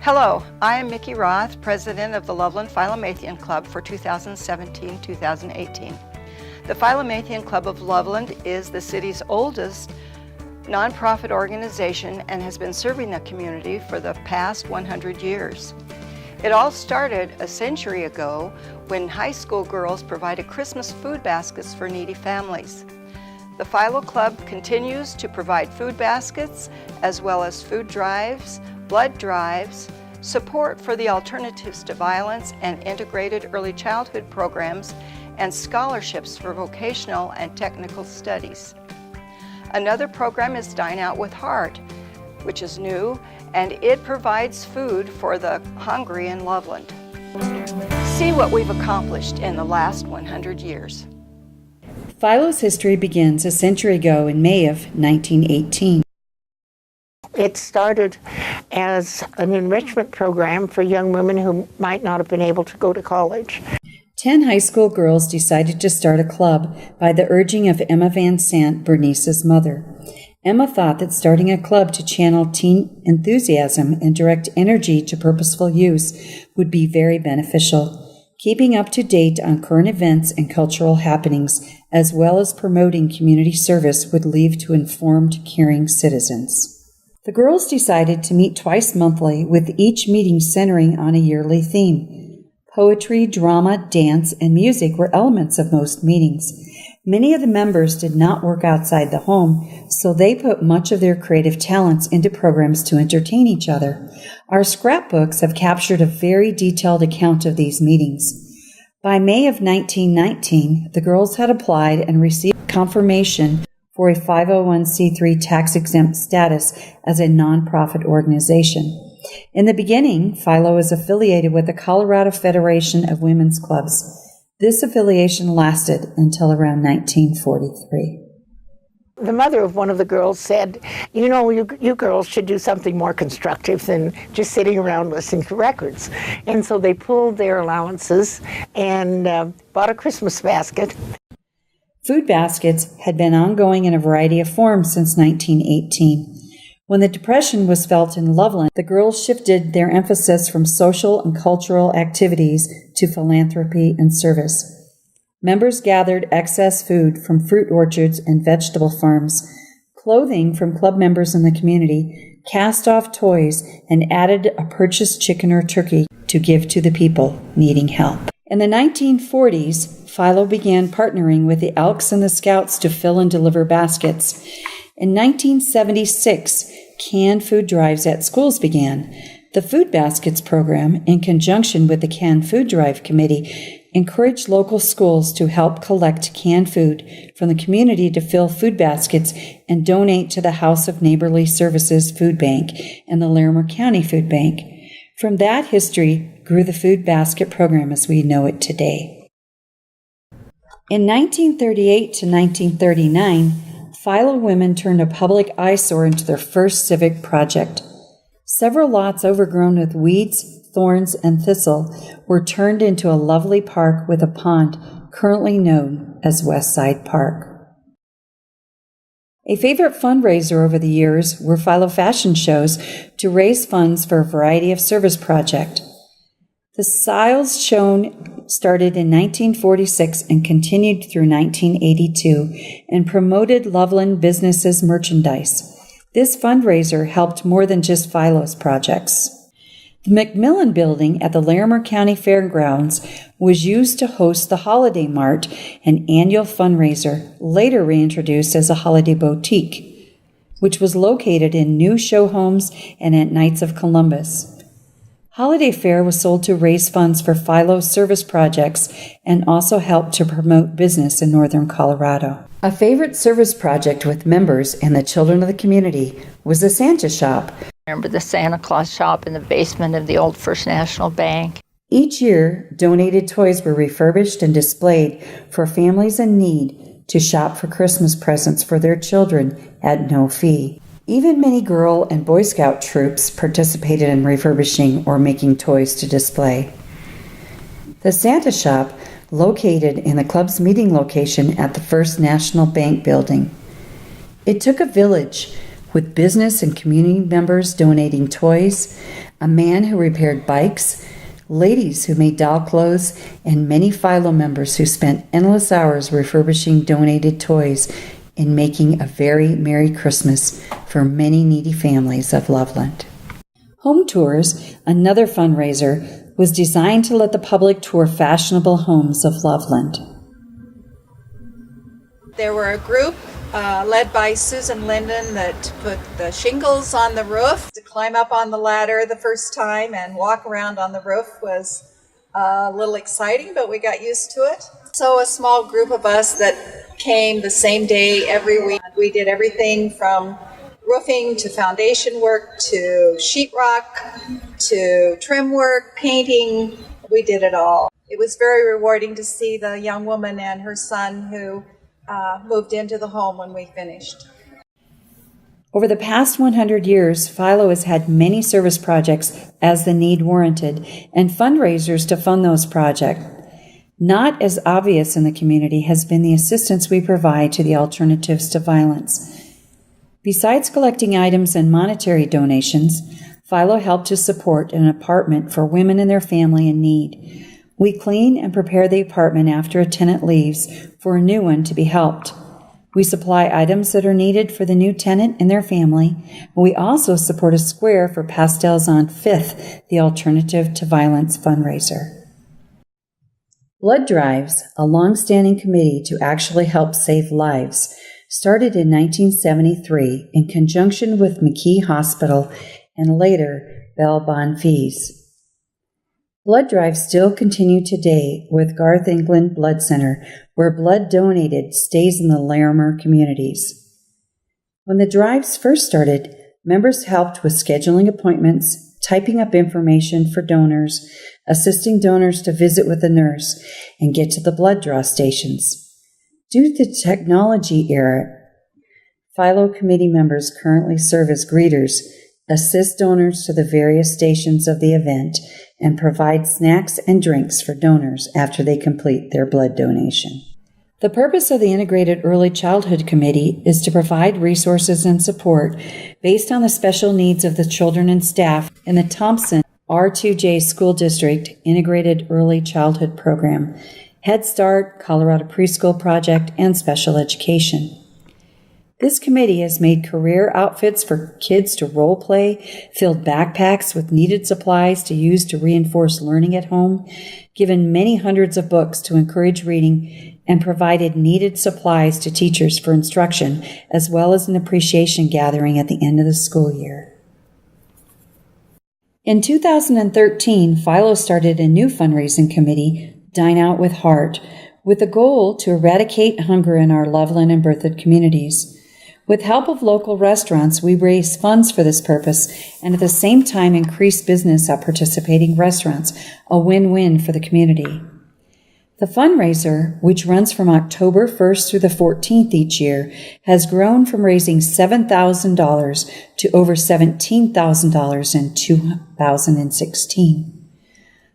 Hello, I am Mickey Roth, President of the Loveland Philomatheon Club for 2017-2018. The Philomatheon Club of Loveland is the city's oldest nonprofit organization and has been serving the community for the past 100 years. It all started a century ago when high school girls provided Christmas food baskets for needy families. The Philo Club continues to provide food baskets as well as food drives, blood drives, support for the Alternatives to Violence and integrated early childhood programs, and scholarships for vocational and technical studies. Another program is Dine Out with Heart, which is new, and it provides food for the hungry in Loveland. See what we've accomplished in the last 100 years. Philo's history begins a century ago in May of 1918. It started as an enrichment program for young women who might not have been able to go to college. 10 high school girls decided to start a club by the urging of Emma Van Sant, Bernice's mother. Emma thought that starting a club to channel teen enthusiasm and direct energy to purposeful use would be very beneficial. Keeping up to date on current events and cultural happenings, as well as promoting community service, would lead to informed, caring citizens. The girls decided to meet twice monthly, with each meeting centering on a yearly theme. Poetry, drama, dance, and music were elements of most meetings. Many of the members did not work outside the home, so they put much of their creative talents into programs to entertain each other. Our scrapbooks have captured a very detailed account of these meetings. By May of 1919, the girls had applied and received confirmation for a 501c3 tax-exempt status as a nonprofit organization. In the beginning, Philo was affiliated with the Colorado Federation of Women's Clubs. This affiliation lasted until around 1943. The mother of one of the girls said, you girls should do something more constructive than just sitting around listening to records. And so they pulled their allowances and bought a Christmas basket. Food baskets had been ongoing in a variety of forms since 1918. When the Depression was felt in Loveland, the girls shifted their emphasis from social and cultural activities to philanthropy and service. Members gathered excess food from fruit orchards and vegetable farms, clothing from club members in the community, cast off toys, and added a purchased chicken or turkey to give to the people needing help. In the 1940s, Philo began partnering with the Elks and the Scouts to fill and deliver baskets. In 1976, canned food drives at schools began. The Food Baskets program, in conjunction with the Canned Food Drive Committee, encouraged local schools to help collect canned food from the community to fill food baskets and donate to the House of Neighborly Services Food Bank and the Larimer County Food Bank. From that history grew the Food Basket program as we know it today. In 1938 to 1939, Philo women turned a public eyesore into their first civic project. Several lots overgrown with weeds, thorns, and thistle were turned into a lovely park with a pond currently known as West Side Park. A favorite fundraiser over the years were Philo fashion shows to raise funds for a variety of service projects. The styles shown started in 1946 and continued through 1982 and promoted Loveland businesses' merchandise. This fundraiser helped more than just Philo's projects. The McMillan Building at the Larimer County Fairgrounds was used to host the Holiday Mart, an annual fundraiser later reintroduced as a holiday boutique, which was located in new show homes and at Knights of Columbus. Holiday Fair was sold to raise funds for Philo service projects and also helped to promote business in northern Colorado. A favorite service project with members and the children of the community was the Santa Shop. Remember the Santa Claus shop in the basement of the old First National Bank? Each year, donated toys were refurbished and displayed for families in need to shop for Christmas presents for their children at no fee. Even many Girl and Boy Scout troops participated in refurbishing or making toys to display. The Santa Shop, located in the club's meeting location at the First National Bank building. It took a village with business and community members donating toys, a man who repaired bikes, ladies who made doll clothes, and many Philo members who spent endless hours refurbishing donated toys and making a very Merry Christmas for many needy families of Loveland. Home Tours, another fundraiser, was designed to let the public tour fashionable homes of Loveland. There were a group led by Susan Linden that put the shingles on the roof. To climb up on the ladder the first time and walk around on the roof was a little exciting, but we got used to it. So a small group of us that came the same day every week. We did everything from roofing to foundation work to sheetrock to trim work, painting. We did it all. It was very rewarding to see the young woman and her son who moved into the home when we finished. Over the past 100 years, Philo has had many service projects as the need warranted and fundraisers to fund those projects. Not as obvious in the community has been the assistance we provide to the alternatives to violence. Besides collecting items and monetary donations, Philo helped to support an apartment for women and their family in need. We clean and prepare the apartment after a tenant leaves for a new one to be helped. We supply items that are needed for the new tenant and their family. We also support a square for Pastels on 5th, the Alternative to Violence fundraiser. Blood drives, a long-standing committee to actually help save lives, started in 1973 in conjunction with McKee Hospital and later Belle Bonne Fees. Blood drives still continue today with Garth England Blood Center, where blood donated stays in the Larimer communities. When the drives first started, members helped with scheduling appointments, typing up information for donors, assisting donors to visit with a nurse, and get to the blood draw stations. Due to the technology era, Philo committee members currently serve as greeters, assist donors to the various stations of the event, and provide snacks and drinks for donors after they complete their blood donation. The purpose of the Integrated Early Childhood Committee is to provide resources and support based on the special needs of the children and staff in the Thompson R2J School District Integrated Early Childhood Program, Head Start, Colorado Preschool Project, and Special Education. This committee has made career outfits for kids to role play, filled backpacks with needed supplies to use to reinforce learning at home, given many hundreds of books to encourage reading, and provided needed supplies to teachers for instruction, as well as an appreciation gathering at the end of the school year. In 2013, Philo started a new fundraising committee, Dine Out with Heart, with the goal to eradicate hunger in our Loveland and Berthoud communities. With help of local restaurants, we raise funds for this purpose and at the same time increase business at participating restaurants, a win-win for the community. The fundraiser, which runs from October 1st through the 14th each year, has grown from raising $7,000 to over $17,000 in 2016.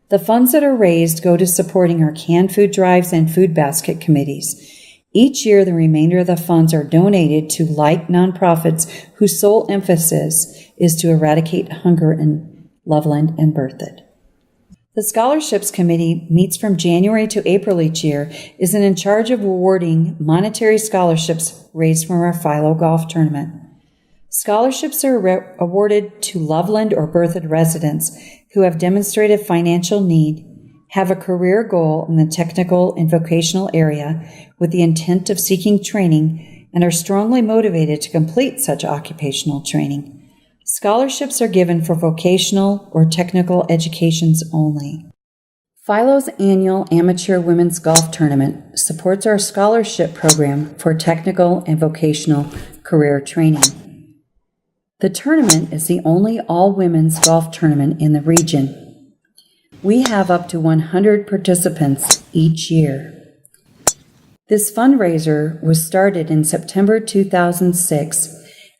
The funds that are raised go to supporting our canned food drives and food basket committees. Each year, the remainder of the funds are donated to like nonprofits whose sole emphasis is to eradicate hunger in Loveland and Berthoud. The Scholarships Committee meets from January to April each year, is in charge of awarding monetary scholarships raised from our Philo Golf Tournament. Scholarships are awarded to Loveland or Berthoud residents who have demonstrated financial need, have a career goal in the technical and vocational area with the intent of seeking training, and are strongly motivated to complete such occupational training. Scholarships are given for vocational or technical educations only. Philo's annual amateur women's golf tournament supports our scholarship program for technical and vocational career training. The tournament is the only all-women's golf tournament in the region. We have up to 100 participants each year. This fundraiser was started in September 2006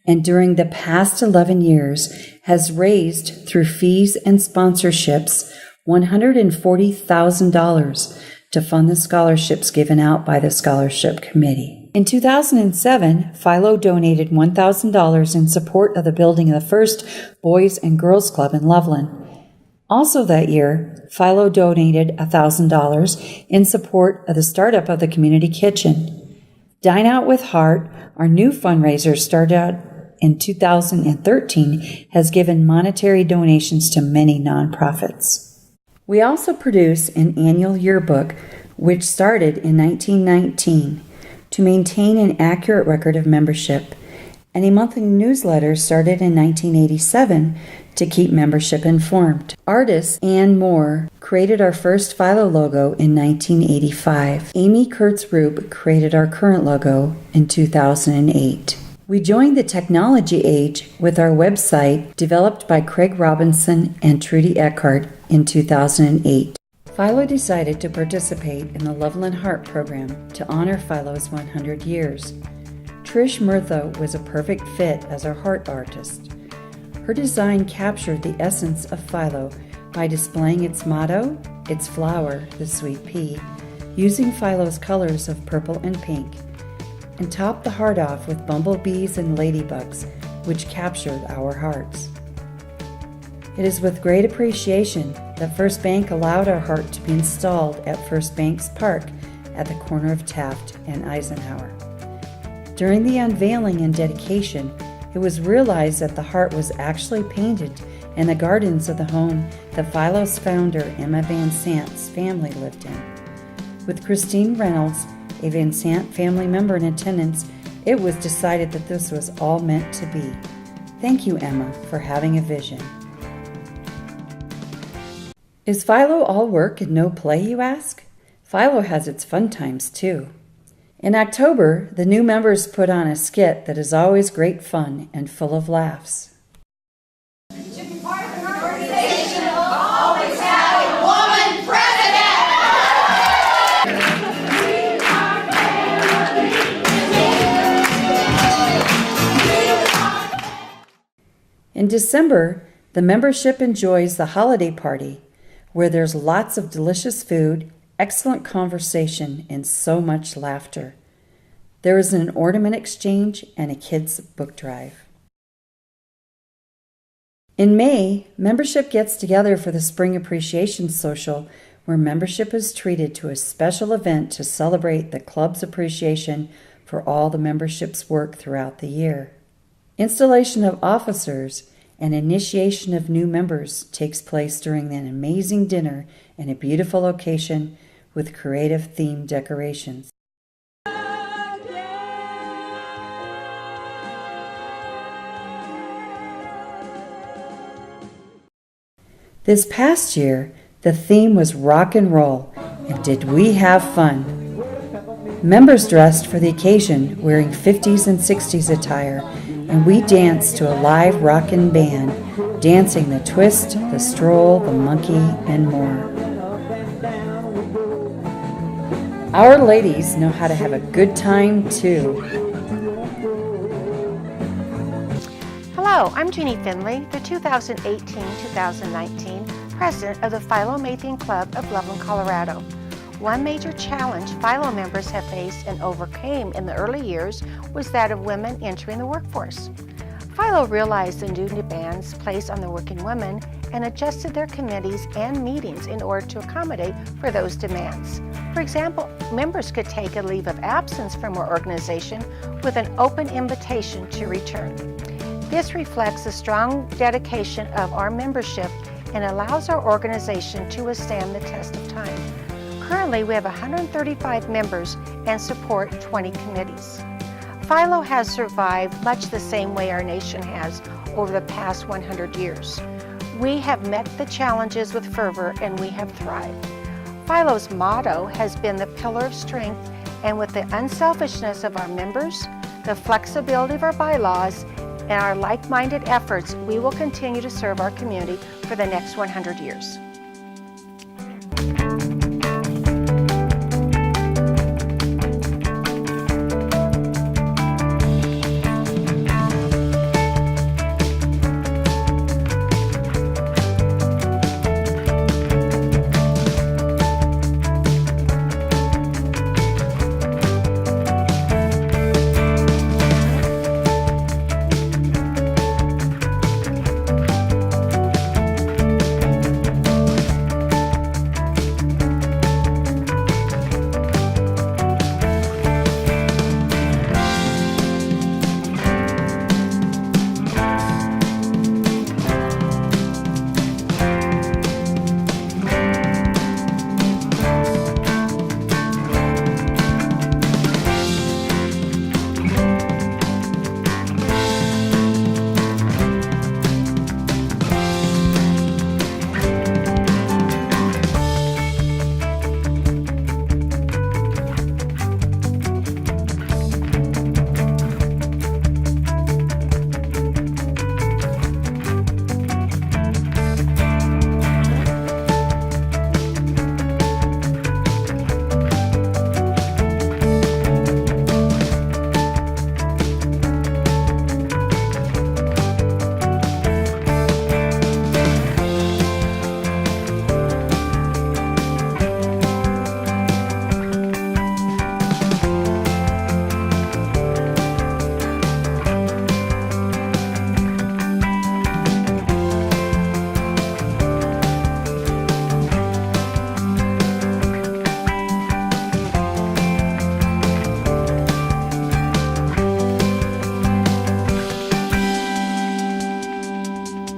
and during the past 11 years has raised through fees and sponsorships $140,000 to fund the scholarships given out by the Scholarship Committee. In 2007, Philo donated $1,000 in support of the building of the first Boys and Girls Club in Loveland. Also that year, Philo donated $1,000 in support of the startup of the community kitchen. Dine Out with Heart, our new fundraiser started out in 2013, has given monetary donations to many nonprofits. We also produce an annual yearbook, which started in 1919 to maintain an accurate record of membership, and a monthly newsletter started in 1987 to keep membership informed. Artist Ann Moore created our first Philo logo in 1985. Amy Kurtz-Rube created our current logo in 2008. We joined the technology age with our website, developed by Craig Robinson and Trudy Eckhart in 2008. Philo decided to participate in the Loveland Heart program to honor Philo's 100 years. Trish Murtha was a perfect fit as our heart artist. Her design captured the essence of Philo by displaying its motto, its flower, the sweet pea, using Philo's colors of purple and pink, and topped the heart off with bumblebees and ladybugs, which captured our hearts. It is with great appreciation that First Bank allowed our heart to be installed at First Bank's Park at the corner of Taft and Eisenhower. During the unveiling and dedication, it was realized that the heart was actually painted in the gardens of the home that Philo's founder, Emma Van Sant's family lived in. With Christine Reynolds, a Van Sant family member in attendance, it was decided that this was all meant to be. Thank you, Emma, for having a vision. Is Philo all work and no play, you ask? Philo has its fun times, too. In October, the new members put on a skit that is always great fun and full of laughs. In December, the membership enjoys the holiday party, where there's lots of delicious food, excellent conversation, and so much laughter. There is an ornament exchange and a kids' book drive. In May, membership gets together for the Spring Appreciation Social, where membership is treated to a special event to celebrate the club's appreciation for all the membership's work throughout the year. Installation of officers and initiation of new members takes place during an amazing dinner in a beautiful location with creative themed decorations. This past year, the theme was rock and roll, and did we have fun? Members dressed for the occasion wearing 50s and 60s attire, and we danced to a live rockin' band, dancing the twist, the stroll, the monkey, and more. Our ladies know how to have a good time, too. Hello, I'm Jeannie Finley, the 2018-2019 president of the Philomatheon Club of Loveland, Colorado. One major challenge Philo members have faced and overcame in the early years was that of women entering the workforce. Philo realized the new demands placed on the working women and adjusted their committees and meetings in order to accommodate for those demands. For example, members could take a leave of absence from our organization with an open invitation to return. This reflects the strong dedication of our membership and allows our organization to withstand the test of time. Currently, we have 135 members and support 20 committees. Philo has survived much the same way our nation has over the past 100 years. We have met the challenges with fervor and we have thrived. Philo's motto has been the pillar of strength, and with the unselfishness of our members, the flexibility of our bylaws, and our like-minded efforts, we will continue to serve our community for the next 100 years.